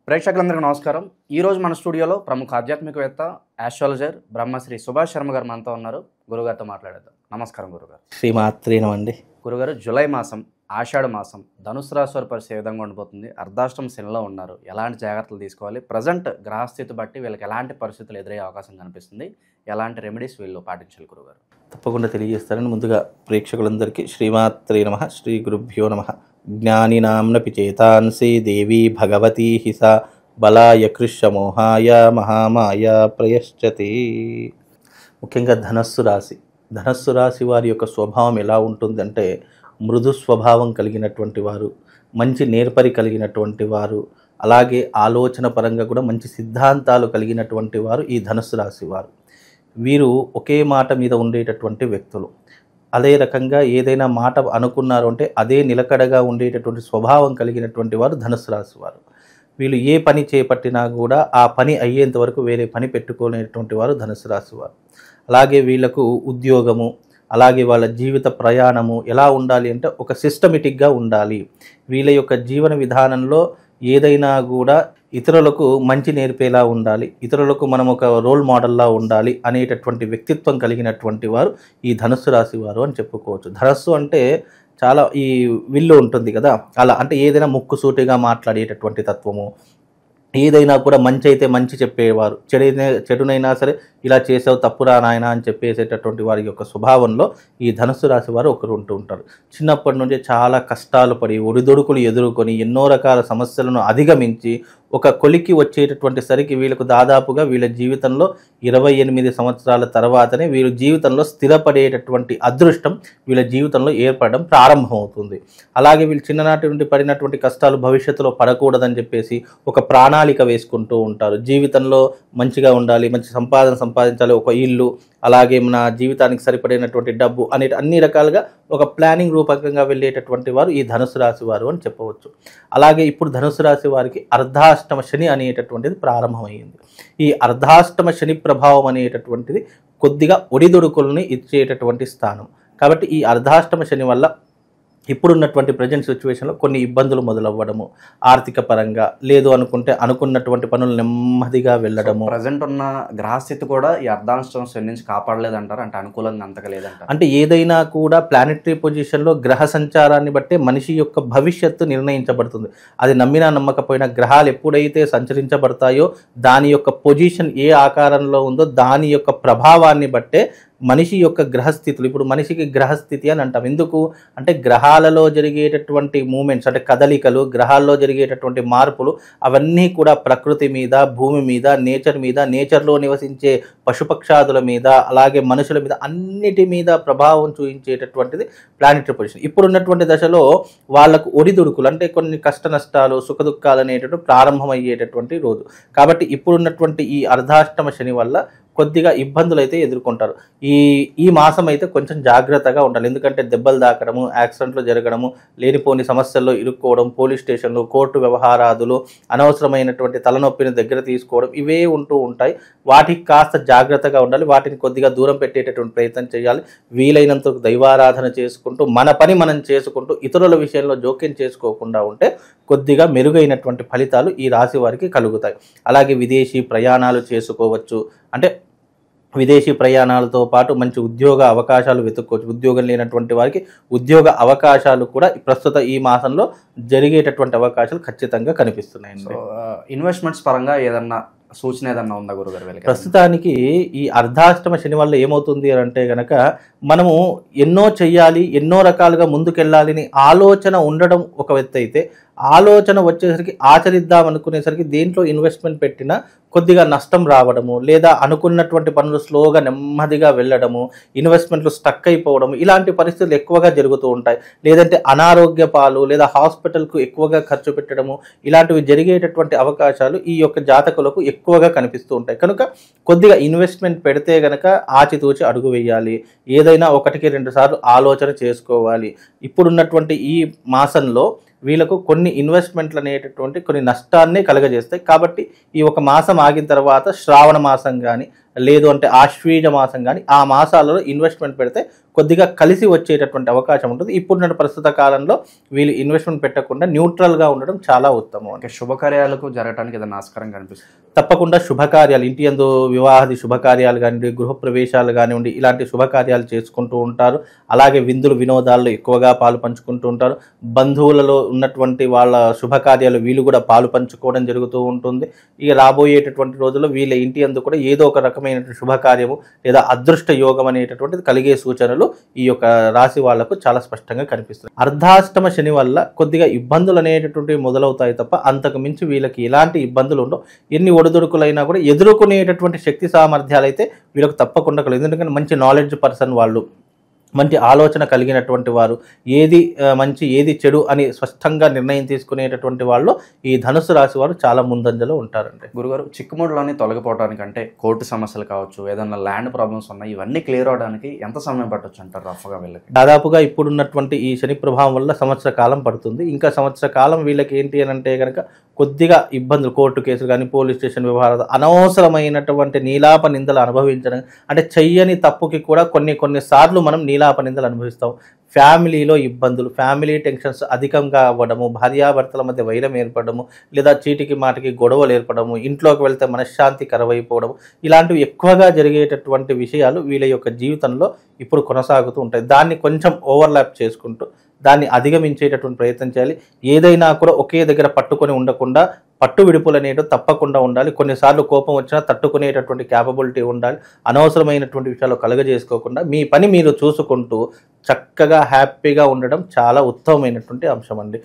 ప్రేక్షకులందరికీ నమస్కారం. ఈరోజు మన స్టూడియోలో ప్రముఖ ఆధ్యాత్మికవేత్త, ఆస్ట్రాలజర్ బ్రహ్మశ్రీ సుభాష్ శర్మ గారు మనతో ఉన్నారు. గురుగారితో మాట్లాడేద్దాం. నమస్కారం గురుగారు. శ్రీమాత్రేనమండి. గురుగారు, జూలై మాసం, ఆషాఢ మాసం ధనుసు రాశి వారి పరిస్థితి ఏ విధంగా ఉండిపోతుంది? అర్ధాష్టమ శనిలో ఉన్నారు, ఎలాంటి జాగ్రత్తలు తీసుకోవాలి? ప్రజెంట్ గ్రహస్థితి బట్టి వీళ్ళకి ఎలాంటి పరిస్థితులు ఎదురయ్యే అవకాశం కనిపిస్తుంది? ఎలాంటి రెమెడీస్ వీళ్ళు పాటించాలి గురుగారు? తప్పకుండా తెలియజేస్తారని ముందుగా ప్రేక్షకులందరికీ శ్రీమాత్రే నమః, శ్రీ గురుభ్యో నమః. జ్ఞానినాంనపి చేతాంసి దేవీ భగవతీ హిస బలాయ కృష్యమోహాయ మహామాయ ప్రయశ్చతి. ముఖ్యంగా ధనస్సు రాశి వారి యొక్క స్వభావం ఎలా ఉంటుందంటే, మృదు స్వభావం కలిగినటువంటి వారు, మంచి నేర్పరి కలిగినటువంటి వారు, అలాగే ఆలోచన పరంగా కూడా మంచి సిద్ధాంతాలు కలిగినటువంటి వారు ఈ ధనస్సు రాశి వారు. వీరు ఒకే మాట మీద ఉండేటటువంటి వ్యక్తులు. అదే రకంగా ఏదైనా మాట అనుకున్నారు అంటే అదే నిలకడగా ఉండేటటువంటి స్వభావం కలిగినటువంటి వారు ధనుస్సు రాశి వారు. వీళ్ళు ఏ పని చేపట్టినా కూడా ఆ పని అయ్యేంత వరకు వేరే పని పెట్టుకోలేనటువంటి వారు ధనుస్సు రాశి వారు. అలాగే వీళ్ళకు ఉద్యోగము, అలాగే వాళ్ళ జీవిత ప్రయాణము ఎలా ఉండాలి అంటే ఒక సిస్టమేటిక్గా ఉండాలి. వీళ్ళ యొక్క జీవన విధానంలో ఏదైనా కూడా ఇతరులకు మంచి నేర్పేలా ఉండాలి, ఇతరులకు మనం ఒక రోల్ మోడల్లా ఉండాలి అనేటటువంటి వ్యక్తిత్వం కలిగినటువంటి వారు ఈ ధనుస్సు రాశి వారు అని చెప్పుకోవచ్చు. ధనస్సు అంటే చాలా ఈ విల్లు ఉంటుంది కదా, అలా అంటే ఏదైనా ముక్కుసూటిగా మాట్లాడేటటువంటి తత్వము, ఏదైనా కూడా మంచి అయితే మంచి చెప్పేవారు, చెడునైనా సరే ఇలా చేసావు తప్పురా నాయన అని చెప్పేసేటటువంటి వారి యొక్క స్వభావంలో ఈ ధనుస్సు రాశి వారు ఒకరు ఉంటూ ఉంటారు. చిన్నప్పటి నుండి చాలా కష్టాలు పడి ఒడిదొడుకులు ఎదుర్కొని ఎన్నో రకాల సమస్యలను అధిగమించి ఒక కొలికి వచ్చేటటువంటి సరికి వీళ్ళకు దాదాపుగా వీళ్ళ జీవితంలో 28 సంవత్సరాల తర్వాతనే వీళ్ళ జీవితంలో స్థిరపడేటటువంటి అదృష్టం వీళ్ళ జీవితంలో ఏర్పడడం ప్రారంభమవుతుంది. అలాగే వీళ్ళు చిన్ననాటి నుండి పడినటువంటి కష్టాలు భవిష్యత్తులో పడకూడదని చెప్పేసి ఒక ప్రణాళిక వేసుకుంటూ ఉంటారు. జీవితంలో మంచిగా ఉండాలి, మంచి సంపాదించాలి, ఒక ఇల్లు, అలాగే మన జీవితానికి సరిపడినటువంటి డబ్బు అనే అన్ని రకాలుగా ఒక ప్లానింగ్ రూపకంగా వెళ్ళేటటువంటి వారు ఈ ధనుసు రాశి వారు అని చెప్పవచ్చు. అలాగే ఇప్పుడు ధనుసు రాశి వారికి అర్ధాష్టమ శని అనేటటువంటిది ప్రారంభమైంది. ఈ అర్ధాష్టమ శని ప్రభావం అనేటటువంటిది కొద్దిగా ఒడిదొడుకుల్ని ఇచ్చేటటువంటి స్థానం. కాబట్టి ఈ అర్ధాష్టమ శని వల్ల ఇప్పుడున్నటువంటి ప్రజెంట్ సిచ్యువేషన్లో కొన్ని ఇబ్బందులు మొదలవ్వడము, ఆర్థిక పరంగా లేదు అనుకుంటే అనుకున్నటువంటి పనులు నెమ్మదిగా వెళ్ళడము. ప్రజెంట్ ఉన్న గ్రహస్థితి కూడా ఈ అర్ధాష్టమ శని నుంచి కాపాడలేదంటారు, అంటే అనుకూలంగా అంతగా లేదంటారు. అంటే ఏదైనా కూడా ప్లానెటరీ పొజిషన్లో గ్రహ సంచారాన్ని బట్టే మనిషి యొక్క భవిష్యత్తు నిర్ణయించబడుతుంది. అది నమ్మినా నమ్మకపోయినా గ్రహాలు ఎప్పుడైతే సంచరించబడతాయో దాని యొక్క పొజిషన్ ఏ ఆకారంలో ఉందో దాని యొక్క ప్రభావాన్ని బట్టే మనిషి యొక్క గ్రహస్థితులు. ఇప్పుడు మనిషికి గ్రహస్థితి అని అంటాం. ఎందుకు అంటే గ్రహాలలో జరిగేటటువంటి మూమెంట్స్, అంటే కదలికలు, గ్రహాల్లో జరిగేటటువంటి మార్పులు అవన్నీ కూడా ప్రకృతి మీద, భూమి మీద, నేచర్లో నివసించే పశుపక్షాదుల మీద, అలాగే మనుషుల మీద, అన్నిటి మీద ప్రభావం చూపించేటటువంటిది ప్లానెటరీ పొజిషన్. ఇప్పుడున్నటువంటి దశలో వాళ్ళకు ఒడిదుడుకులు అంటే కొన్ని కష్ట నష్టాలు, సుఖ దుఃఖాలు అనేటటువంటి ప్రారంభమయ్యేటటువంటి రోజు. కాబట్టి ఇప్పుడున్నటువంటి ఈ అర్ధాష్టమ శని వల్ల కొద్దిగా ఇబ్బందులు అయితే ఎదుర్కొంటారు. ఈ మాసం అయితే కొంచెం జాగ్రత్తగా ఉండాలి. ఎందుకంటే దెబ్బలు తాకడము, యాక్సిడెంట్లు జరగడము, లేనిపోని సమస్యల్లో ఇరుక్కోవడం, పోలీస్ స్టేషన్లు, కోర్టు వ్యవహారాదులు, అనవసరమైనటువంటి తలనొప్పిని దగ్గర తీసుకోవడం, ఇవే ఉంటూ ఉంటాయి. వాటికి కాస్త జాగ్రత్తగా ఉండాలి. వాటిని కొద్దిగా దూరం పెట్టేటటువంటి ప్రయత్నం చేయాలి. వీలైనంత దైవారాధన చేసుకుంటూ మన పని మనం చేసుకుంటూ ఇతరుల విషయంలో జోక్యం చేసుకోకుండా ఉంటే కొద్దిగా మెరుగైనటువంటి ఫలితాలు ఈ రాశి వారికి కలుగుతాయి. అలాగే విదేశీ ప్రయాణాలు చేసుకోవచ్చు. అంటే విదేశీ ప్రయాణాలతో పాటు మంచి ఉద్యోగ అవకాశాలు వెతుక్కోవచ్చు. ఉద్యోగం లేనటువంటి వారికి ఉద్యోగ అవకాశాలు కూడా ప్రస్తుత ఈ మాసంలో జరిగేటటువంటి అవకాశాలు ఖచ్చితంగా కనిపిస్తున్నాయండి. ఇన్వెస్ట్మెంట్స్ పరంగా ఏదన్నా సూచన ఏదన్నా ఉందా గురుగారు? ప్రస్తుతానికి ఈ అర్ధాష్టమ శని వల్ల ఏమవుతుంది అని అంటే కనుక మనము ఎన్నో చెయ్యాలి, ఎన్నో రకాలుగా ముందుకెళ్ళాలని ఆలోచన ఉండడం ఒక వ్యక్తి అయితే, ఆలోచన వచ్చేసరికి ఆచరిద్దాం అనుకునేసరికి దేంట్లో ఇన్వెస్ట్మెంట్ పెట్టినా కొద్దిగా నష్టం రావడము, లేదా అనుకున్నటువంటి పనులు స్లోగా నెమ్మదిగా వెళ్ళడము, ఇన్వెస్ట్మెంట్లు స్టక్ అయిపోవడము, ఇలాంటి పరిస్థితులు ఎక్కువగా జరుగుతూ ఉంటాయి. లేదంటే అనారోగ్య పాలు, లేదా హాస్పిటల్కు ఎక్కువగా ఖర్చు పెట్టడము, ఇలాంటివి జరిగేటటువంటి అవకాశాలు ఈ యొక్క జాతకులకు ఎక్కువగా కనిపిస్తూ ఉంటాయి. కనుక కొద్దిగా ఇన్వెస్ట్మెంట్ పెడితే గనక ఆచితూచి అడుగు వేయాలి. ఏదైనా 1-2 సార్లు ఆలోచన చేసుకోవాలి. ఇప్పుడున్నటువంటి ఈ మాసంలో వీళ్ళకు కొన్ని ఇన్వెస్ట్మెంట్లు అనేటటువంటి కొన్ని నష్టాన్ని కలగజేస్తాయి. కాబట్టి ఈ ఒక మాసం ఆగిన తర్వాత శ్రావణ మాసం కానీ లేదు అంటే ఆశ్వీజ మాసం కానీ ఆ మాసాలలో ఇన్వెస్ట్మెంట్ పెడితే కొద్దిగా కలిసి వచ్చేటటువంటి అవకాశం ఉంటుంది. ఇప్పుడున్న ప్రస్తుత కాలంలో వీళ్ళు ఇన్వెస్ట్మెంట్ పెట్టకుండా న్యూట్రల్గా ఉండడం చాలా ఉత్తమం. అంటే శుభకార్యాలకు జరగడానికి ఏదైనా ఆస్కారం కనిపిస్తుంది? తప్పకుండా శుభకార్యాలు, ఇంటి యందు వివాహాది శుభకార్యాలు కానివ్వండి, గృహప్రవేశాలు కానివ్వండి, ఇలాంటి శుభకార్యాలు చేసుకుంటూ ఉంటారు. అలాగే విందులు వినోదాల్లో ఎక్కువగా పాలు పంచుకుంటూ ఉంటారు. బంధువులలో ఉన్నటువంటి వాళ్ళ శుభకార్యాలు వీళ్ళు కూడా పాలు పంచుకోవడం జరుగుతూ ఉంటుంది. ఇక రాబోయేటటువంటి రోజుల్లో వీళ్ళ ఇంటి యందు కూడా ఏదో ఒక రకమైన శుభకార్యము లేదా అదృష్ట యోగం అనేటటువంటిది కలిగే సూచనలు ఈ యొక్క రాశి వాళ్లకు చాలా స్పష్టంగా కనిపిస్తుంది. అర్ధాష్టమ శని వల్ల కొద్దిగా ఇబ్బందులు అనేటటువంటివి మొదలవుతాయి తప్ప అంతకు మించి వీళ్ళకి ఎలాంటి ఇబ్బందులు ఉండవు. ఎన్ని ఒడిదుడుకులైనా కూడా ఎదుర్కొనేటటువంటి శక్తి సామర్థ్యాలు అయితే వీళ్ళకి తప్పకుండా కలదు. ఎందుకంటే మంచి నాలెడ్జ్ పర్సన్ వాళ్ళు, మంచి ఆలోచన కలిగినటువంటి వారు, ఏది మంచి ఏది చెడు అని స్పష్టంగా నిర్ణయం తీసుకునేటటువంటి వాళ్ళు ఈ ధనుసు రాశి వారు చాలా ముందంజలో ఉంటారండి. గురుగారు, చిక్కుముడులని తొలగిపోవడానికంటే కోర్టు సమస్యలు కావచ్చు, ఏదైనా ల్యాండ్ ప్రాబ్లమ్స్ ఉన్నాయి, ఇవన్నీ క్లియర్ అవడానికి ఎంత సమయం పట్టొచ్చు అంటారు రఫ్గా వీళ్ళకి? దాదాపుగా ఇప్పుడున్నటువంటి ఈ శని ప్రభావం వల్ల సంవత్సర కాలం పడుతుంది. ఇంకా సంవత్సర కాలం వీళ్ళకి ఏంటి అని అంటే కనుక కొద్దిగా ఇబ్బందులు, కోర్టు కేసులు కానీ, పోలీస్ స్టేషన్ వ్యవహారాలు, అనవసరమైనటువంటి నీలాప నిందలు అనుభవించడం, అంటే చెయ్యని తప్పుకి కూడా కొన్ని సార్లు మనం నీలాప నిందలు అనుభవిస్తాం. ఫ్యామిలీలో ఇబ్బందులు, ఫ్యామిలీ టెన్షన్స్ అధికంగా అవ్వడము, భార్యాభర్తల మధ్య వైరం ఏర్పడము, లేదా చీటికి మాటికి గొడవలు ఏర్పడము, ఇంట్లోకి వెళ్తే మనశ్శాంతి కరువైపోవడం, ఇలాంటివి ఎక్కువగా జరిగేటటువంటి విషయాలు వీళ్ళ యొక్క జీవితంలో ఇప్పుడు కొనసాగుతూ ఉంటాయి. దాన్ని కొంచెం ఓవర్లాప్ చేసుకుంటూ దాన్ని అధిగమించేటటువంటి ప్రయత్నం చేయాలి. ఏదైనా కూడా ఒకే దగ్గర పట్టుకొని ఉండకుండా పట్టు విడుపులు అనేవి తప్పకుండా ఉండాలి. కొన్నిసార్లు కోపం వచ్చినా తట్టుకునేటటువంటి క్యాపబిలిటీ ఉండాలి. అనవసరమైనటువంటి విషయాలు కలుగజేసుకోకుండా మీ పని మీరు చూసుకుంటూ చక్కగా హ్యాపీగా ఉండడం చాలా ఉత్తమమైనటువంటి అంశం అండి.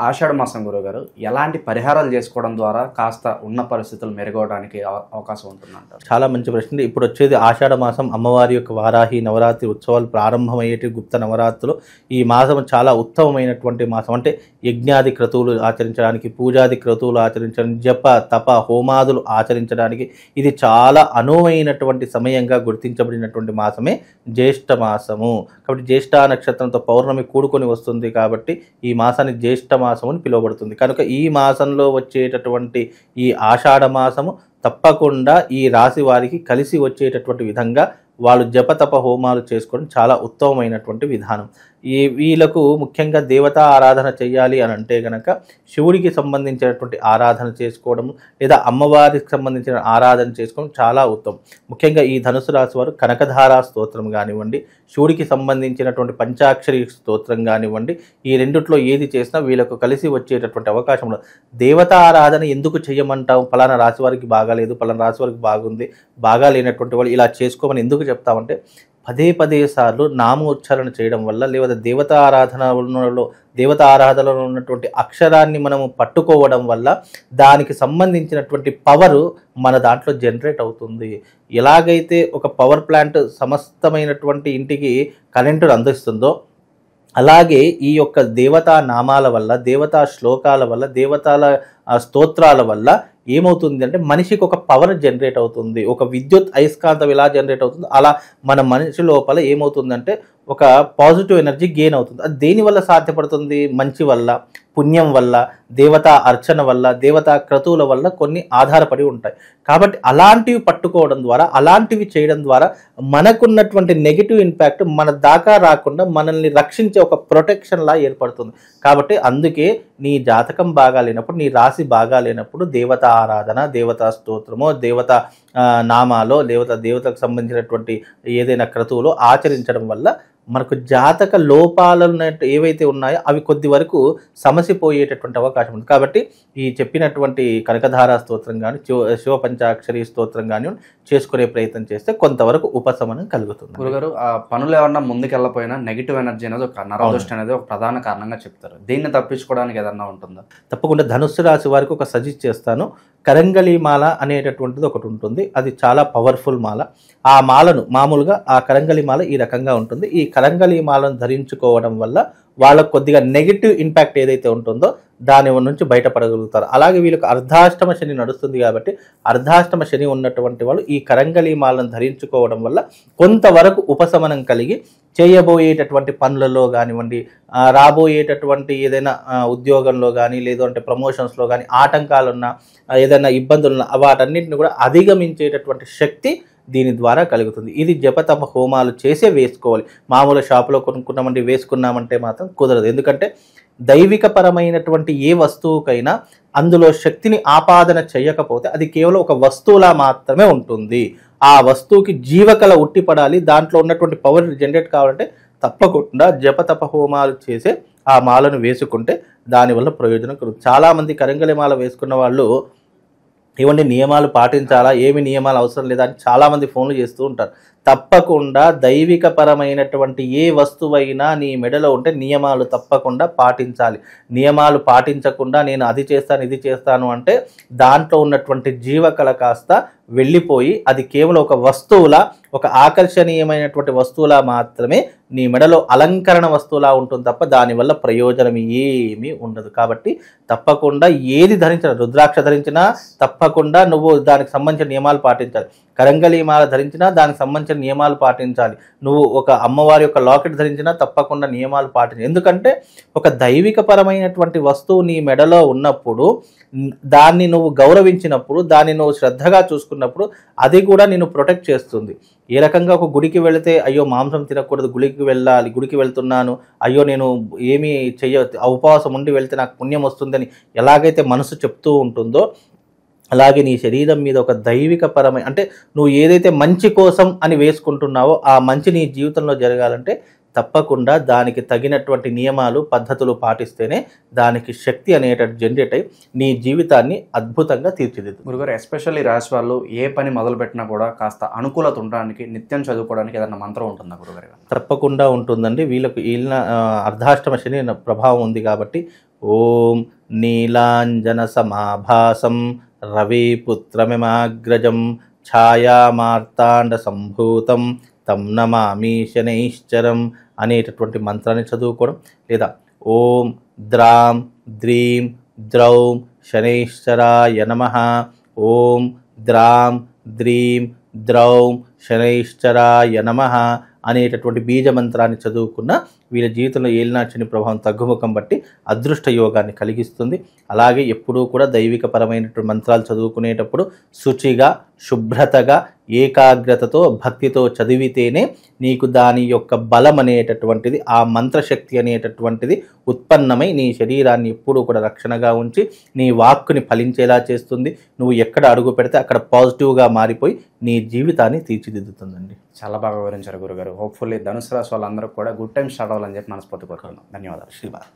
ఆషాఢ మాసం గురుగారు, ఎలాంటి పరిహారాలు చేసుకోవడం ద్వారా కాస్త ఉన్న పరిస్థితులు మెరుగవడానికి అవకాశం ఉంటుందంటారు? చాలా మంచి ప్రశ్న. ఇప్పుడు వచ్చేది ఆషాఢ మాసం, అమ్మవారి యొక్క వారాహి నవరాత్రి ఉత్సవాలు ప్రారంభమయ్యేటి గుప్త నవరాత్రులు. ఈ మాసం చాలా ఉత్తమమైనటువంటి మాసం. అంటే యజ్ఞాది క్రతువులు ఆచరించడానికి, పూజాది క్రతువులు ఆచరించడానికి, జప తప హోమాదులు ఆచరించడానికి ఇది చాలా అనువైనటువంటి సమయంగా గుర్తించబడినటువంటి మాసమే జ్యేష్ఠ మాసము. కాబట్టి జ్యేష్ఠ నక్షత్రంతో పౌర్ణమి కూడుకొని వస్తుంది కాబట్టి ఈ మాసాన్ని జ్యేష్ఠ మాసం అని పిలువబడుతుంది. కనుక ఈ మాసంలో వచ్చేటటువంటి ఈ ఆషాఢ మాసము తప్పకుండా ఈ రాశి వారికి కలిసి వచ్చేటటువంటి విధంగా వాళ్ళు జపతప హోమాలు చేసుకోవడం చాలా ఉత్తమమైనటువంటి విధానం. వీళ్ళకు ముఖ్యంగా దేవతా ఆరాధన చేయాలి అని అంటే కనుక శివుడికి సంబంధించినటువంటి ఆరాధన చేసుకోవడము లేదా అమ్మవారికి సంబంధించిన ఆరాధన చేసుకోవడం చాలా ఉత్తమం. ముఖ్యంగా ఈ ధనుసు రాశి వారు కనకధారా స్తోత్రం కానివ్వండి, శివుడికి సంబంధించినటువంటి పంచాక్షరి స్తోత్రం కానివ్వండి, ఈ రెండిట్లో ఏది చేసినా వీళ్ళకు కలిసి వచ్చేటటువంటి అవకాశం ఉండదు. దేవతా ఆరాధన ఎందుకు చేయమంటాం? ఫలానా రాశి వారికి బాగాలేదు, ఫలానా రాశి వారికి బాగుంది, బాగా లేనటువంటి వాళ్ళు ఇలా చేసుకోమని ఎందుకు చెప్తామంటే పదే సార్లు నామోచ్చారణ చేయడం వల్ల లేదా దేవతా ఆరాధనలో ఉన్నటువంటి అక్షరాన్ని మనము పట్టుకోవడం వల్ల దానికి సంబంధించినటువంటి పవరు మన దాంట్లో జనరేట్ అవుతుంది. ఎలాగైతే ఒక పవర్ ప్లాంట్ సమస్తమైనటువంటి ఇంటికి కరెంటును అందిస్తుందో అలాగే ఈ యొక్క దేవతా నామాల వల్ల, దేవతా శ్లోకాల వల్ల, దేవతాల స్తోత్రాల వల్ల ఏమవుతుంది అంటే మనిషికి ఒక పవర్ జనరేట్ అవుతుంది. ఒక విద్యుత్ అయస్కాంతం ఎలా జనరేట్ అవుతుందో అలా మన మనిషి లోపల ఏమవుతుందంటే ఒక పాజిటివ్ ఎనర్జీ గెయిన్ అవుతుంది. అది దేనివల్ల సాధ్యపడుతుంది? మంచి వల్ల, పుణ్యం వల్ల, దేవతా అర్చన వల్ల, దేవతా క్రతువుల వల్ల కొన్ని ఆధారపడి ఉంటాయి. కాబట్టి అలాంటివి పట్టుకోవడం ద్వారా, అలాంటివి చేయడం ద్వారా మనకున్నటువంటి నెగిటివ్ ఇంపాక్ట్ మన దాకా రాకుండా మనల్ని రక్షించే ఒక ప్రొటెక్షన్ లా ఏర్పడుతుంది. కాబట్టి అందుకే నీ జాతకం బాగా లేనప్పుడు, నీ రాశి బాగా లేనప్పుడు దేవతా ఆరాధన, దేవతా స్తోత్రమో, దేవతా నామాలో, దేవతకు సంబంధించినటువంటి ఏదైనా క్రతువులో ఆచరించడం వల్ల మనకు జాతక లోపాలు ఏవైతే ఉన్నాయో అవి కొద్ది వరకు సమసిపోయేటటువంటి అవకాశం ఉంది. కాబట్టి ఈ చెప్పినటువంటి కనకధారా స్తోత్రం కానీ, శివ పంచాక్షరి స్తోత్రం కానీ చేసుకునే ప్రయత్నం చేస్తే కొంతవరకు ఉపశమనం కలుగుతుంది. గురుగారు, పనులు ఏమన్నా ముందుకెళ్ళపోయినా నెగిటివ్ ఎనర్జీ అనేది ఒక నరదృష్టి అనేది ఒక ప్రధాన కారణంగా చెప్తారు. దీన్ని తప్పించుకోవడానికి ఏదన్నా ఉంటుందా? తప్పకుండా ధనుస్సు రాశి వారికి ఒక సజెస్ట్ చేస్తాను. కరంగళి మాల అనేటటువంటిది ఒకటి ఉంటుంది. అది చాలా పవర్ఫుల్ మాల. ఆ మాలను మామూలుగా ఆ కరంగళి మాల ఈ రకంగా ఉంటుంది. ఈ కరంగళి మాలను ధరించుకోవడం వల్ల వాళ్ళకు కొద్దిగా నెగిటివ్ ఇంపాక్ట్ ఏదైతే ఉంటుందో దాని నుంచి బయటపడగలుగుతారు. అలాగే వీళ్ళకి అర్ధాష్టమ శని నడుస్తుంది కాబట్టి అర్ధాష్టమ శని ఉన్నటువంటి వాళ్ళు ఈ కరంగళి మాలను ధరించుకోవడం వల్ల కొంతవరకు ఉపశమనం కలిగి చేయబోయేటటువంటి పనులలో కానివ్వండి, రాబోయేటటువంటి ఏదైనా ఉద్యోగంలో కానీ, లేదంటే ప్రమోషన్స్లో కానీ ఆటంకాలున్నా, ఏదైనా ఇబ్బందులున్నా వాటన్నిటిని కూడా అధిగమించేటటువంటి శక్తి దీని ద్వారా కలుగుతుంది. ఇది జపతప హోమాలు చేసే వేసుకోవాలి. మామూలు షాపులో కొనుక్కున్నామంటే వేసుకున్నామంటే మాత్రం కుదరదు. ఎందుకంటే దైవికపరమైనటువంటి ఏ వస్తువుకైనా అందులో శక్తిని ఆపాదన చేయకపోతే అది కేవలం ఒక వస్తువులా మాత్రమే ఉంటుంది. ఆ వస్తువుకి జీవకళ ఉట్టిపడాలి, దాంట్లో ఉన్నటువంటి పవర్ జనరేట్ కావాలంటే తప్పకుండా జపతప హోమాలు చేసే ఆ మాలను వేసుకుంటే దానివల్ల ప్రయోజనం కలుగుతుంది. చాలామంది కరంగలి మాల వేసుకున్న వాళ్ళు ఇవన్నీ నియమాలు పాటించాలా, ఏమి నియమాలు అవసరం లేదా అని చాలామంది ఫోన్లు చేస్తూ ఉంటారు. తప్పకుండా దైవికపరమైనటువంటి ఏ వస్తువైనా నీ మెడలో ఉంటే నియమాలు తప్పకుండా పాటించాలి. నియమాలు పాటించకుండా నేను అది చేస్తాను ఇది చేస్తాను అంటే దాంట్లో ఉన్నటువంటి జీవకళ కాస్త వెళ్ళిపోయి అది కేవలం ఒక వస్తువులా, ఒక ఆకర్షణీయమైనటువంటి వస్తువులా మాత్రమే నీ మెడలో అలంకరణ వస్తువులా ఉంటుంది తప్ప దానివల్ల ప్రయోజనం ఏమీ ఉండదు. కాబట్టి తప్పకుండా ఏది ధరించినా, రుద్రాక్ష ధరించినా తప్పకుండా నువ్వు దానికి సంబంధించిన నియమాలు పాటించాలి. కరంగలి మాల ధరించినా దానికి సంబంధించిన నియమాలు పాటించాలి. నువ్వు ఒక అమ్మవారి యొక్క లాకెట్ ధరించినా తప్పకుండా నియమాలు పాటించాలి. ఎందుకంటే ఒక దైవికపరమైనటువంటి వస్తువు నీ మెడలో ఉన్నప్పుడు దాన్ని నువ్వు గౌరవించినప్పుడు, దాన్ని నువ్వు శ్రద్ధగా చూసుకున్నప్పుడు అది కూడా నిన్ను ప్రొటెక్ట్ చేస్తుంది. ఏ రకంగా ఒక గుడికి వెళితే అయ్యో మాంసం తినకూడదు, గుడికి వెళ్ళాలి, గుడికి వెళ్తున్నాను, అయ్యో నేను ఏమీ ఉపవాసం ఉండి వెళ్తే నాకు పుణ్యం వస్తుందని ఎలాగైతే మనసు చెప్తూ ఉంటుందో అలాగే నీ శరీరం మీద ఒక దైవికపరమైన అంటే నువ్వు ఏదైతే మంచి కోసం అని వేసుకుంటున్నావో ఆ మంచి నీ జీవితంలో జరగాలంటే తప్పకుండా దానికి తగినటువంటి నియమాలు పద్ధతులు పాటిస్తేనే దానికి శక్తి అనేటట్టు జనరేట్ అయ్యి నీ జీవితాన్ని అద్భుతంగా తీర్చిదిద్దు. గురుగారు, ఎస్పెషల్లీ రాశి వాళ్ళు ఏ పని మొదలుపెట్టినా కూడా కాస్త అనుకూలత ఉండడానికి నిత్యం చదువుకోవడానికి ఏదైనా మంత్రం ఉంటుందా గురుగారు? తప్పకుండా ఉంటుందండి. వీళ్ళ అర్ధాష్టమ శని ప్రభావం ఉంది కాబట్టి ఓం నీలాంజన సమాభాసం రవిపుత్రమిమాగ్రజం ఛాయామార్తాండ సంభూతం తం నమామి శనైశ్చరం అనేటటువంటి మంత్రాన్ని చదువుకోవడం, లేదా ఓం ద్రాం ద్రీం ద్రౌం శనైశ్చరాయ నమః, ఓం ద్రాం ద్రీం ద్రౌం శనైశ్చరాయ నమః అనేటటువంటి బీజ మంత్రాన్ని చదువుకున్న వీళ్ళ జీవితంలో ఏలినాటి శని ప్రభావం తగ్గుముఖం బట్టి అదృష్ట యోగాన్ని కలిగిస్తుంది. అలాగే ఎప్పుడూ కూడా దైవికపరమైనటువంటి మంత్రాలు చదువుకునేటప్పుడు శుచిగా, శుభ్రతగా, ఏకాగ్రతతో, భక్తితో చదివితేనే నీకు దాని యొక్క బలం అనేటటువంటిది, ఆ మంత్రశక్తి అనేటటువంటిది ఉత్పన్నమై నీ శరీరాన్ని ఎప్పుడూ కూడా రక్షణగా ఉంచి నీ వాక్కుని ఫలించేలా చేస్తుంది. నువ్వు ఎక్కడ అడుగు పెడితే అక్కడ పాజిటివ్గా మారిపోయి నీ జీవితాన్ని తీర్చిదిద్దుతుందండి. చాలా బాగా వివరించారు గురుగారు. హోప్ఫుల్లీ ధనుసు రాశి వాళ్ళందరూ కూడా గుడ్ టైం స్టార్ట్ అవ్వాలని చెప్పి మనస్ఫూర్తి కోరుకుంటున్నాం. ధన్యవాదాలు. శ్రీమాన్.